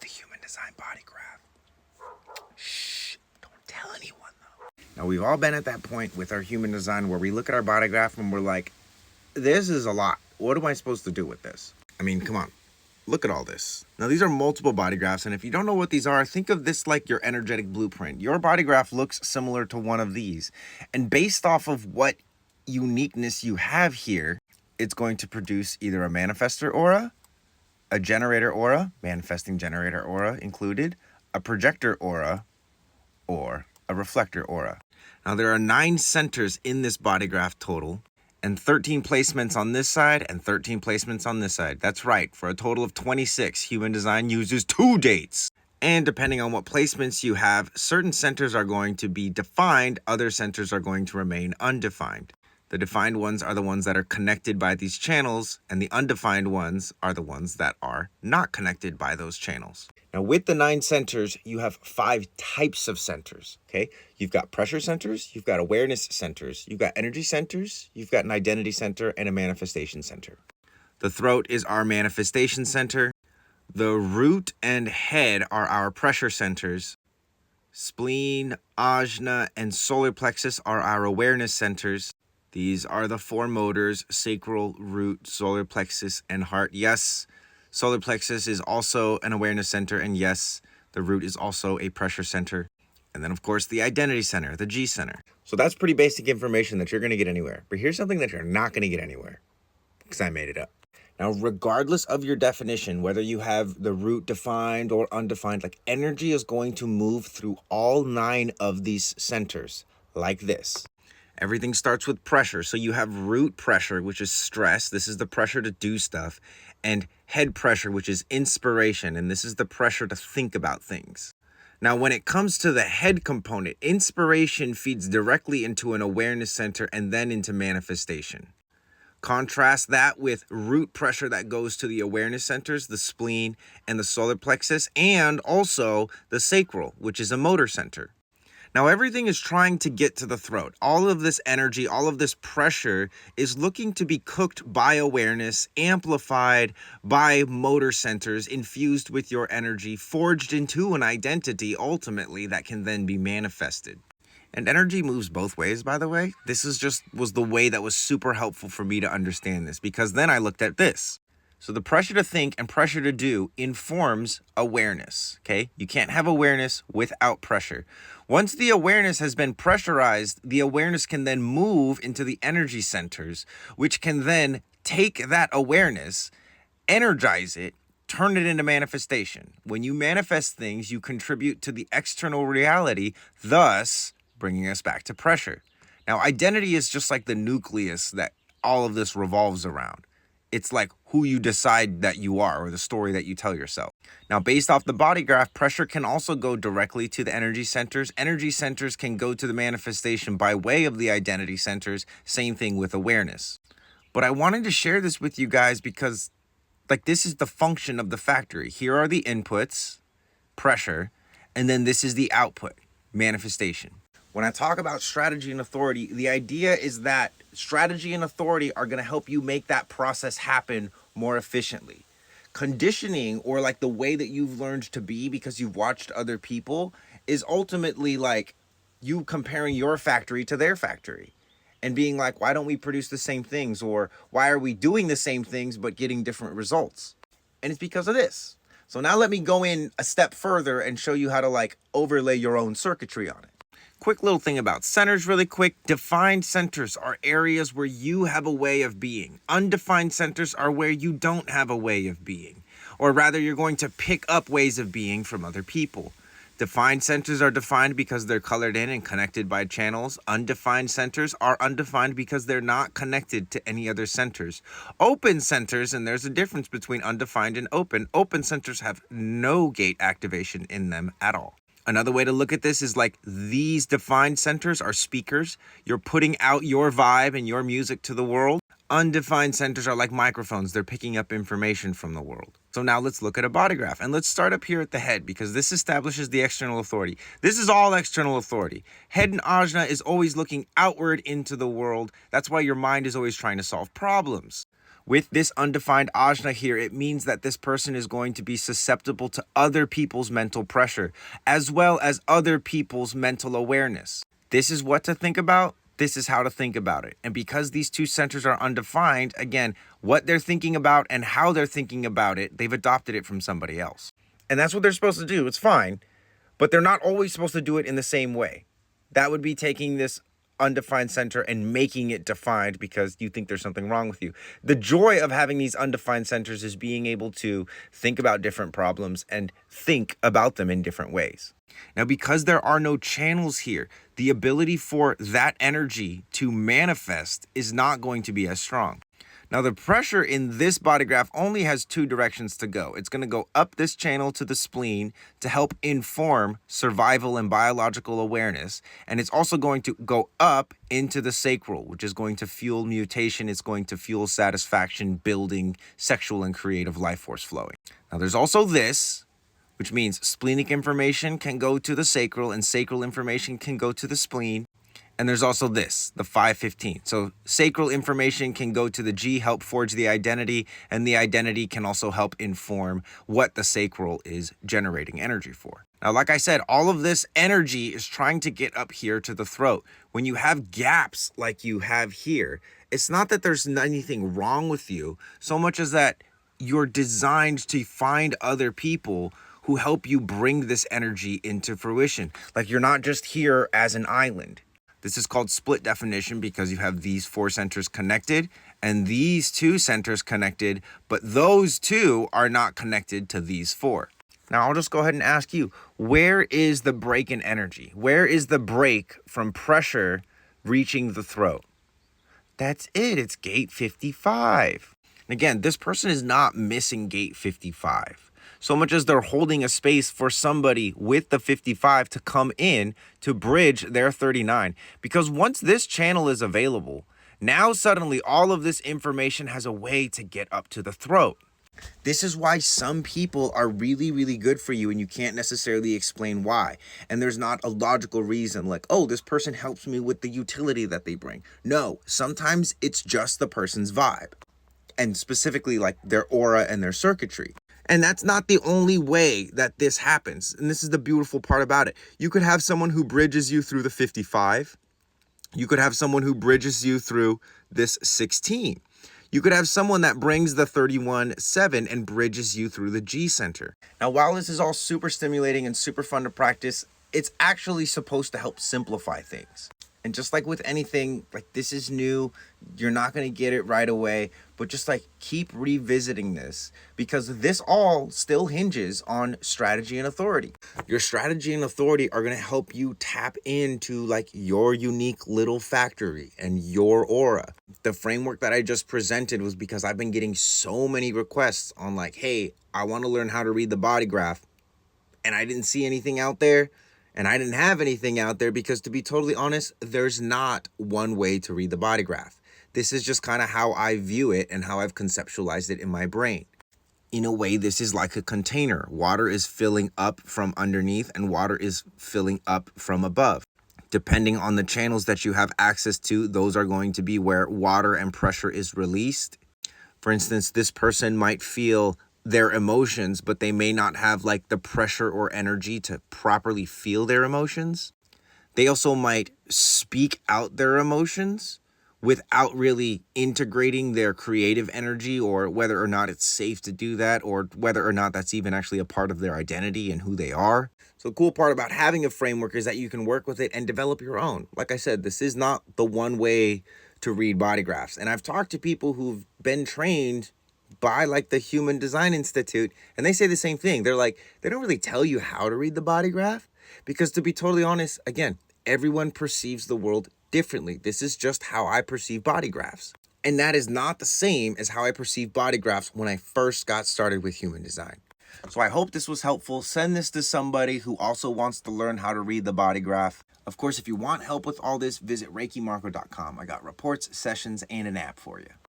the human design body graph. Shh, don't tell anyone though. Now we've all been at that point with our human design where we look at our body graph and we're like, this is a lot. What am I supposed to do with this? I mean, come on. Look at all this. Now, these are multiple body graphs, and if you don't know what these are, think of this like your energetic blueprint. Your body graph looks similar to one of these, and based off of what uniqueness you have here, it's going to produce either a manifestor aura, a generator aura, manifesting generator aura included, a projector aura, or a reflector aura. Now, there are 9 centers in this body graph total, and 13 placements on this side and 13 placements on this side. That's right, for a total of 26. Human design uses 2 dates. And depending on what placements you have, certain centers are going to be defined, other centers are going to remain undefined. The defined ones are the ones that are connected by these channels, and the undefined ones are the ones that are not connected by those channels. Now, with the 9 centers, you have 5 types of centers, okay? You've got pressure centers, you've got awareness centers, you've got energy centers, you've got an identity center, and a manifestation center. The throat is our manifestation center. The root and head are our pressure centers. Spleen, ajna, and solar plexus are our awareness centers. These are the 4 motors: sacral, root, solar plexus, and heart. Yes, solar plexus is also an awareness center, and yes, the root is also a pressure center. And then, of course, the identity center, the G center. So that's pretty basic information that you're going to get anywhere. But here's something that you're not going to get anywhere, because I made it up. Now, regardless of your definition, whether you have the root defined or undefined, like, energy is going to move through all 9 of these centers like this. Everything starts with pressure. So you have root pressure, which is stress. This is the pressure to do stuff. And head pressure, which is inspiration. And this is the pressure to think about things. Now, when it comes to the head component, inspiration feeds directly into an awareness center and then into manifestation. Contrast that with root pressure that goes to the awareness centers, the spleen and the solar plexus, and also the sacral, which is a motor center. Now, everything is trying to get to the throat. All of this energy, all of this pressure is looking to be cooked by awareness, amplified by motor centers, infused with your energy, forged into an identity ultimately that can then be manifested. And energy moves both ways, by the way. This was the way that was super helpful for me to understand this, because then I looked at this. So the pressure to think and pressure to do informs awareness, okay? You can't have awareness without pressure. Once the awareness has been pressurized, the awareness can then move into the energy centers, which can then take that awareness, energize it, turn it into manifestation. When you manifest things, you contribute to the external reality, thus bringing us back to pressure. Now, identity is just like the nucleus that all of this revolves around. It's like who you decide that you are, or the story that you tell yourself. Now, based off the body graph, pressure can also go directly to the energy centers. Energy centers can go to the manifestation by way of the identity centers. Same thing with awareness. But I wanted to share this with you guys because, like, this is the function of the factory. Here are the inputs, pressure, and then this is the output, manifestation. When I talk about strategy and authority, the idea is that strategy and authority are going to help you make that process happen more efficiently. Conditioning, or like the way that you've learned to be because you've watched other people, is ultimately like you comparing your factory to their factory and being like, why don't we produce the same things? Or why are we doing the same things but getting different results? And it's because of this. So now let me go in a step further and show you how to like overlay your own circuitry on it. Quick little thing about centers really quick. Defined centers are areas where you have a way of being. Undefined centers are where you don't have a way of being. Or rather, you're going to pick up ways of being from other people. Defined centers are defined because they're colored in and connected by channels. Undefined centers are undefined because they're not connected to any other centers. Open centers, and there's a difference between undefined and open. Open centers have no gate activation in them at all. Another way to look at this is like these defined centers are speakers. You're putting out your vibe and your music to the world. Undefined centers are like microphones. They're picking up information from the world. So now let's look at a body graph, and let's start up here at the head because this establishes the external authority. This is all external authority. Head and ajna is always looking outward into the world. That's why your mind is always trying to solve problems. With this undefined ajna here, it means that this person is going to be susceptible to other people's mental pressure, as well as other people's mental awareness. This is what to think about. This is how to think about it. And because these two centers are undefined, again, what they're thinking about and how they're thinking about it, they've adopted it from somebody else. And that's what they're supposed to do. It's fine. But they're not always supposed to do it in the same way. That would be taking this undefined center and making it defined because you think there's something wrong with you. The joy of having these undefined centers is being able to think about different problems and think about them in different ways. Now, because there are no channels here, the ability for that energy to manifest is not going to be as strong. Now, the pressure in this body graph only has two directions to go. It's going to go up this channel to the spleen to help inform survival and biological awareness. And it's also going to go up into the sacral, which is going to fuel mutation. It's going to fuel satisfaction, building, sexual and creative life force flowing. Now, there's also this, which means splenic information can go to the sacral and sacral information can go to the spleen. And there's also this, the 515. So sacral information can go to the G, help forge the identity, and the identity can also help inform what the sacral is generating energy for. Now, like I said, all of this energy is trying to get up here to the throat. When you have gaps like you have here, it's not that there's anything wrong with you, so much as that you're designed to find other people who help you bring this energy into fruition. Like you're not just here as an island. This is called split definition because you have these four centers connected and these two centers connected, but those two are not connected to these four. Now, I'll just go ahead and ask you, where is the break in energy? Where is the break from pressure reaching the throat? That's it. It's gate 55. And again, this person is not missing gate 55. So much as they're holding a space for somebody with the 55 to come in to bridge their 39. Because once this channel is available, now suddenly all of this information has a way to get up to the throat. This is why some people are really, really good for you and you can't necessarily explain why. And there's not a logical reason like, oh, this person helps me with the utility that they bring. No, sometimes it's just the person's vibe. And specifically like their aura and their circuitry. And that's not the only way that this happens. And this is the beautiful part about it. You could have someone who bridges you through the 55. You could have someone who bridges you through this 16. You could have someone that brings the 31-7 and bridges you through the G center. Now, while this is all super stimulating and super fun to practice, it's actually supposed to help simplify things. And just like with anything, like this is new, you're not going to get it right away, but just like keep revisiting this because this all still hinges on strategy and authority. Your strategy and authority are going to help you tap into like your unique little factory and your aura. The framework that I just presented was because I've been getting so many requests on like, hey, I want to learn how to read the body graph and I didn't see anything out there. And I didn't have anything out there because, to be totally honest, there's not one way to read the body graph. This is just kind of how I view it and how I've conceptualized it in my brain. In a way, this is like a container. Water is filling up from underneath and water is filling up from above. Depending on the channels that you have access to, those are going to be where water and pressure is released. For instance, this person might feel their emotions, but they may not have like the pressure or energy to properly feel their emotions. They also might speak out their emotions without really integrating their creative energy or whether or not it's safe to do that or whether or not that's even actually a part of their identity and who they are. So the cool part about having a framework is that you can work with it and develop your own. Like I said, this is not the one way to read body graphs. And I've talked to people who've been trained by like the Human Design Institute, and they say the same thing. They're like, they don't really tell you how to read the body graph because, to be totally honest, again, everyone perceives the world differently. This is just how I perceive body graphs. And that is not the same as how I perceive body graphs when I first got started with Human Design. So I hope this was helpful. Send this to somebody who also wants to learn how to read the body graph. Of course, if you want help with all this, visit ReikiMarco.com. I got reports, sessions, and an app for you.